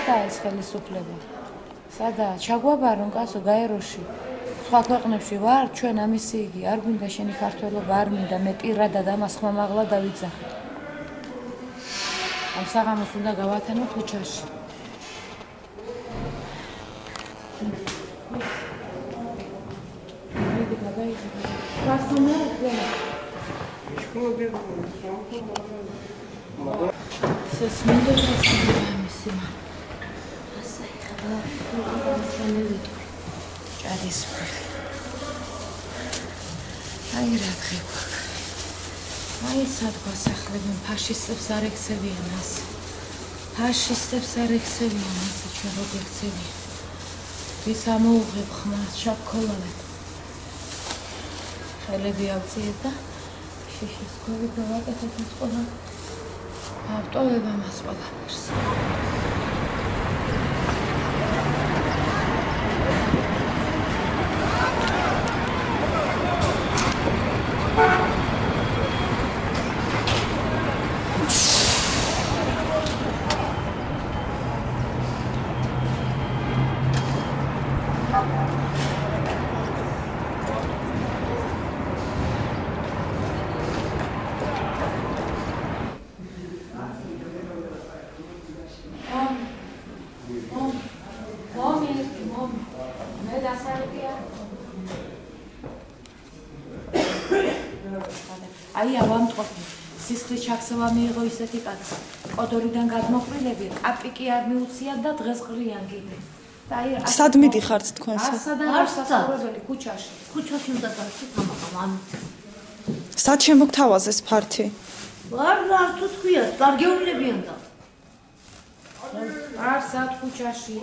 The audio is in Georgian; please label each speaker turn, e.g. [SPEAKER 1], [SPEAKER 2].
[SPEAKER 1] სადაა ეს ხელისუფლება? სადაა? ჩაგვაბარონ კაცო გაეროში. სხვა ქვეყნებში ვარ, ჩვენ ამისი იგი, არ გვინდა შენი ქართველობა, არ მინდა, მე პირადად ამას ხმამაღლა დავიძახე. ამ საღამოს უნდა გავათანო ქუჩაში. აი რა დღე გვაქვს. აი სად გვასახლებენ, ფაშისტებს არ ექცევიან ასე. ფაშისტებს არ ექცევიან ასე, ჩვენ როგორ ექცევიან. ვის ამოუღებ ხმას, შაქოლადად. ხელები ავწიეთ და შიშის ქვევით დავაკეთეთ ეს ყველა. ავტოვებ ამას ყველაფერს. აი ავამტყოფი სისხლის ჩაქცევა მიიღო ისეთი კაცი. კოდორიდან გადმოყრილები კაპიკი არ მიუციათ და დღეს ყრიან კიდე. და აი
[SPEAKER 2] სად მიდიხართ თქვენ?
[SPEAKER 1] არ სასწაულებელი ქუჩაში.
[SPEAKER 3] ქუჩაში უნდა დავხოთ ამაღამ.
[SPEAKER 2] სად შემოგთავაზეს ფართი?
[SPEAKER 3] არ თუ თქვიათ, დარგეულებიან და.
[SPEAKER 1] არ სად ქუჩაში.